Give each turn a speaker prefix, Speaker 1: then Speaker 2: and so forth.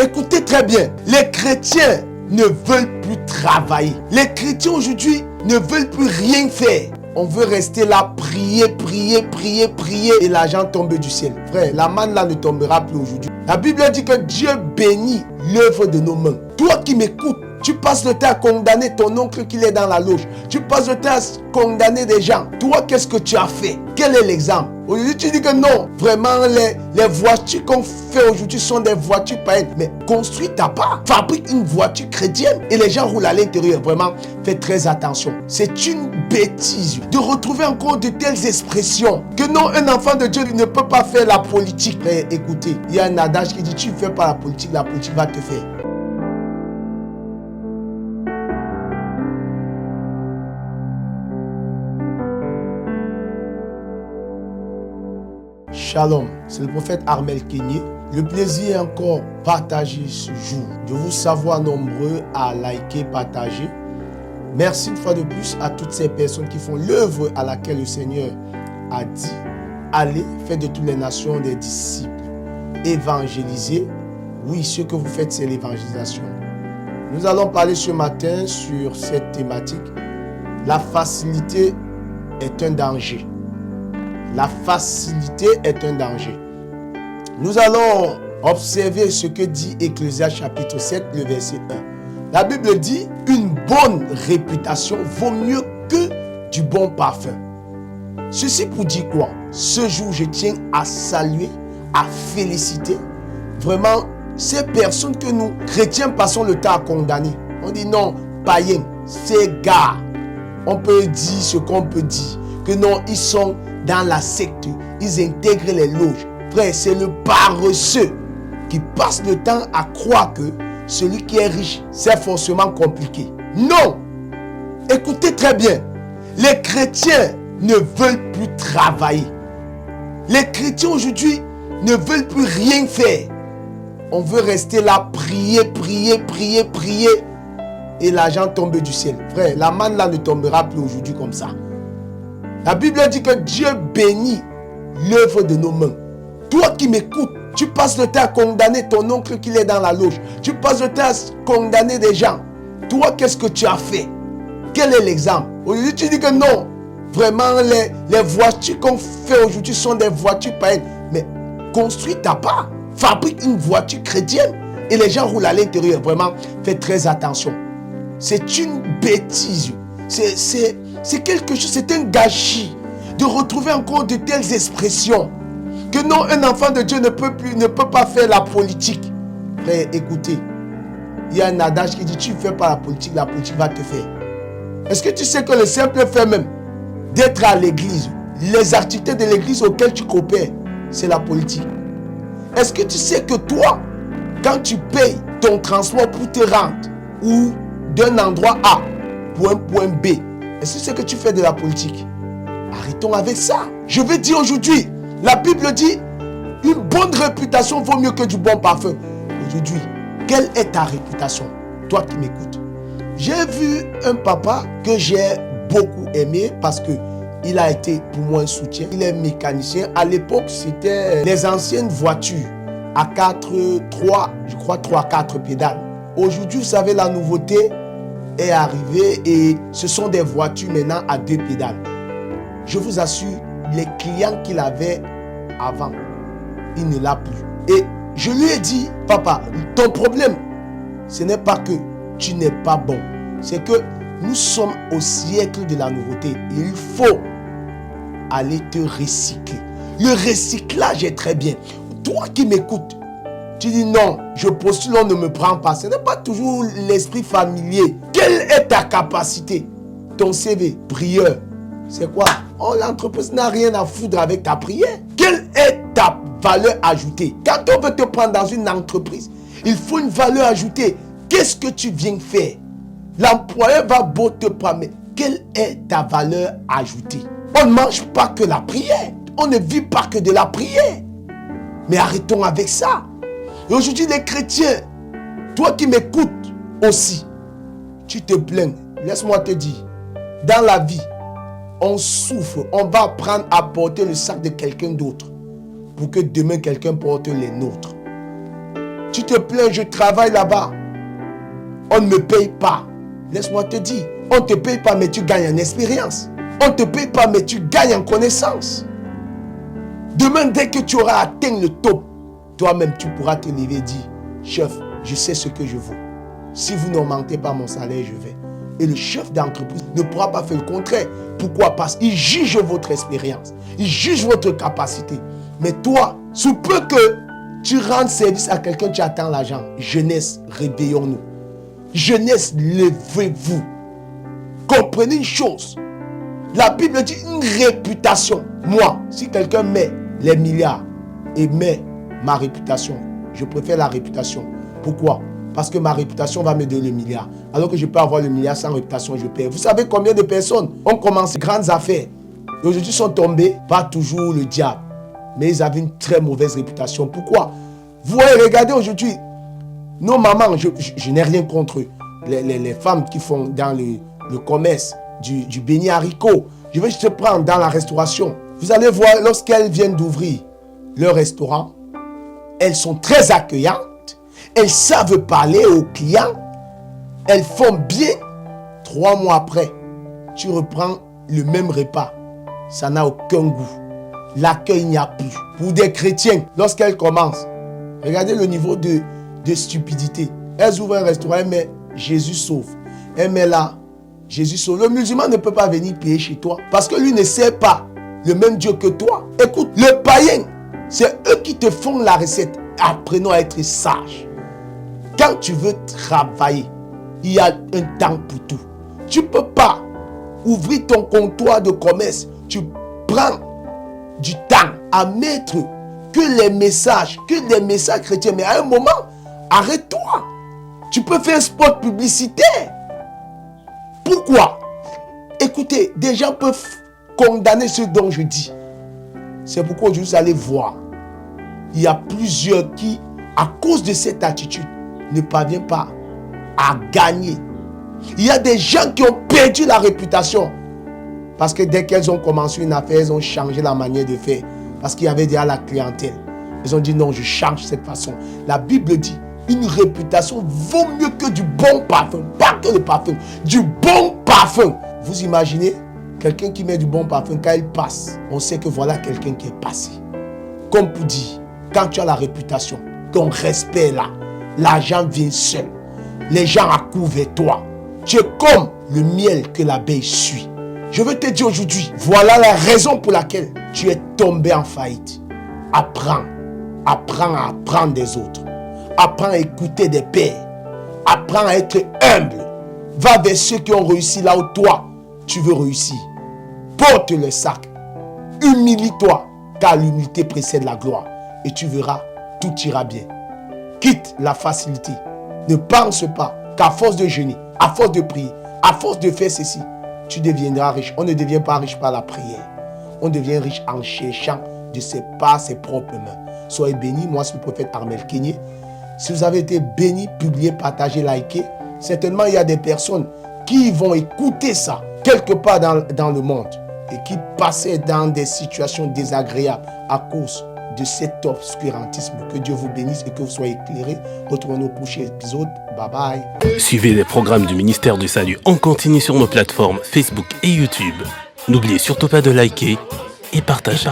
Speaker 1: Écoutez très bien, les chrétiens ne veulent plus travailler. Les chrétiens aujourd'hui ne veulent plus rien faire. On veut rester là, prier et l'argent tombe du ciel. Frère, la manne là ne tombera plus aujourd'hui. La Bible dit que Dieu bénit l'œuvre de nos mains. Toi qui m'écoutes, tu passes le temps à condamner ton oncle qui est dans la loge. Tu passes le temps à condamner des gens. Toi, qu'est-ce que tu as fait? Quel est l'exemple? Aujourd'hui, tu dis que non, vraiment, les voitures qu'on fait aujourd'hui sont des voitures païennes. Mais construis ta part. Fabrique une voiture chrétienne et les gens roulent à l'intérieur. Vraiment, fais très attention. C'est une bêtise de retrouver encore de telles expressions. Que non, un enfant de Dieu ne peut pas faire la politique. Mais écoutez, il y a un adage qui dit, tu ne fais pas la politique va te faire. Shalom, c'est le prophète Armel Kenyé. Le plaisir est encore partagé ce jour, de vous savoir nombreux à liker, partager. Merci une fois de plus à toutes ces personnes qui font l'œuvre à laquelle le Seigneur a dit, allez, faites de toutes les nations des disciples, évangélisez. Oui, ce que vous faites, c'est l'évangélisation. Nous allons parler ce matin sur cette thématique. La facilité est un danger. La facilité est un danger. Nous allons observer ce que dit Ecclésiaste chapitre 7, le verset 1. La Bible dit, une bonne réputation vaut mieux que du bon parfum. Ceci pour dire quoi? Ce jour, je tiens à saluer, à féliciter vraiment ces personnes que nous, chrétiens, passons le temps à condamner. On dit non, païens, ces gars, on peut dire ce qu'on peut dire, que non, ils sont dans la secte, ils intègrent les loges. Frère, c'est le paresseux qui passe le temps à croire que celui qui est riche, c'est forcément compliqué. Non! Écoutez très bien, les chrétiens ne veulent plus travailler. Les chrétiens aujourd'hui ne veulent plus rien faire. On veut rester là, prier et l'argent tombe du ciel. Frère, la manne là ne tombera plus aujourd'hui comme ça. La Bible dit que Dieu bénit l'œuvre de nos mains. Toi qui m'écoutes, tu passes le temps à condamner ton oncle qui est dans la loge. Tu passes le temps à condamner des gens. Toi, qu'est-ce que tu as fait? Quel est l'exemple? Aujourd'hui, tu dis que non. Vraiment, les voitures qu'on fait aujourd'hui sont des voitures païennes. Mais construis ta part. Fabrique une voiture chrétienne et les gens roulent à l'intérieur. Vraiment, fais très attention. C'est une bêtise. C'est quelque chose, c'est un gâchis de retrouver encore de telles expressions. Que non, un enfant de Dieu ne peut pas faire la politique. Frère, écoutez, il y a un adage qui dit, tu ne fais pas la politique va te faire. Est-ce que tu sais que le simple fait même d'être à l'église, les activités de l'église auxquelles tu coopères, c'est la politique? Est-ce que tu sais que toi, quand tu payes ton transport pour te rendre ou d'un endroit A pour un point B, est-ce que c'est que tu fais de la politique? Arrêtons avec ça. Je vais dire aujourd'hui, la Bible dit, une bonne réputation vaut mieux que du bon parfum. Aujourd'hui, quelle est ta réputation? Toi qui m'écoutes. J'ai vu un papa que j'ai beaucoup aimé parce que il a été pour moi un soutien. Il est mécanicien. À l'époque, c'était les anciennes voitures à 3-4 pédales. Aujourd'hui, vous savez, la nouveauté est arrivée et ce sont des voitures maintenant à 2 pédales. Je vous assure, les clients qu'il avait avant, il ne l'a plus. Et je lui ai dit, papa, ton problème, ce n'est pas que tu n'es pas bon. C'est que nous sommes au siècle de la nouveauté. Il faut aller te recycler. Le recyclage est très bien. Toi qui m'écoutes, tu dis non, je postule, on ne me prend pas. Ce n'est pas toujours l'esprit familier. Quelle est ta capacité? Ton CV, prieur, c'est quoi? Oh, l'entreprise n'a rien à foutre avec ta prière. Quelle est ta valeur ajoutée? Quand on veut te prendre dans une entreprise, il faut une valeur ajoutée. Qu'est-ce que tu viens faire? L'employeur va beau te prendre, mais quelle est ta valeur ajoutée? On ne mange pas que la prière. On ne vit pas que de la prière. Mais arrêtons avec ça. Et aujourd'hui, les chrétiens, toi qui m'écoutes aussi, tu te plains. Laisse-moi te dire, dans la vie, on souffre. On va apprendre à porter le sac de quelqu'un d'autre pour que demain, quelqu'un porte les nôtres. Tu te plains, je travaille là-bas. On ne me paye pas. Laisse-moi te dire, on ne te paye pas, mais tu gagnes en expérience. On ne te paye pas, mais tu gagnes en connaissance. Demain, dès que tu auras atteint le top, toi-même, tu pourras te lever et dire, chef, je sais ce que je vaux. Si vous n'augmentez pas mon salaire, je vais. Et le chef d'entreprise ne pourra pas faire le contraire. Pourquoi? Parce qu'il juge votre expérience. Il juge votre capacité. Mais toi, sous peu que tu rendes service à quelqu'un, tu attends l'argent. Jeunesse, réveillons-nous. Jeunesse, levez-vous. Comprenez une chose. La Bible dit une réputation. Moi, si quelqu'un met les milliards et met ma réputation, je préfère la réputation. Pourquoi? Parce que ma réputation va me donner le milliard. Alors que je peux avoir le milliard sans réputation, je perds. Vous savez combien de personnes ont commencé grandes affaires et aujourd'hui sont tombés, pas toujours le diable, mais ils avaient une très mauvaise réputation. Pourquoi? Vous voyez, regardez aujourd'hui, nos mamans, je n'ai rien contre eux. Les femmes qui font dans le commerce du béni haricot. Je vais juste te prendre dans la restauration. Vous allez voir, lorsqu'elles viennent d'ouvrir leur restaurant, elles sont très accueillantes. Elles savent parler aux clients. Elles font bien. 3 mois après, tu reprends le même repas. Ça n'a aucun goût. L'accueil n'y a plus. Pour des chrétiens, lorsqu'elles commencent, regardez le niveau de stupidité. Elles ouvrent un restaurant, elles mettent Jésus sauve. Elles mettent là, Jésus sauve. Le musulman ne peut pas venir payer chez toi parce que lui ne sert pas le même Dieu que toi. Écoute, le païen, c'est eux qui te font la recette. Apprenons à être sages. Quand tu veux travailler, il y a un temps pour tout. Tu ne peux pas ouvrir ton comptoir de commerce. Tu prends du temps à mettre que les messages chrétiens. Mais à un moment, arrête-toi. Tu peux faire un spot publicitaire. Pourquoi? Écoutez, des gens peuvent condamner ce dont je dis. C'est pourquoi vous allez voir. Il y a plusieurs qui, à cause de cette attitude, ne parviennent pas à gagner. Il y a des gens qui ont perdu la réputation. Parce que dès qu'elles ont commencé une affaire, elles ont changé la manière de faire. Parce qu'il y avait déjà la clientèle. Ils ont dit non, je change cette façon. La Bible dit, une réputation vaut mieux que du bon parfum. Pas que le parfum, du bon parfum. Vous imaginez, quelqu'un qui met du bon parfum, quand il passe, on sait que voilà quelqu'un qui est passé. Comme pour dire, quand tu as la réputation, ton respect est là, l'argent vient seul. Les gens accourent vers toi. Tu es comme le miel que l'abeille suit. Je veux te dire aujourd'hui, voilà la raison pour laquelle tu es tombé en faillite. Apprends à apprendre des autres. Apprends à écouter des pères. Apprends à être humble. Va vers ceux qui ont réussi là où toi, tu veux réussir. Porte le sac. Humilie-toi, car l'humilité précède la gloire. Et tu verras, tout ira bien. Quitte la facilité. Ne pense pas qu'à force de jeûner, à force de prier, à force de faire ceci, tu deviendras riche. On ne devient pas riche par la prière. On devient riche en cherchant de ses propres mains. Soyez bénis. Moi, c'est le prophète Armel Kenyé. Si vous avez été bénis, publiez, partagez, likez. Certainement, il y a des personnes qui vont écouter ça quelque part dans le monde et qui passaient dans des situations désagréables à cause de cet obscurantisme. Que Dieu vous bénisse et que vous soyez éclairés. Retrouvons-nous au prochain épisode. Bye bye. Suivez les programmes du ministère du Salut en continu sur nos plateformes Facebook et YouTube. N'oubliez surtout pas de liker et partager.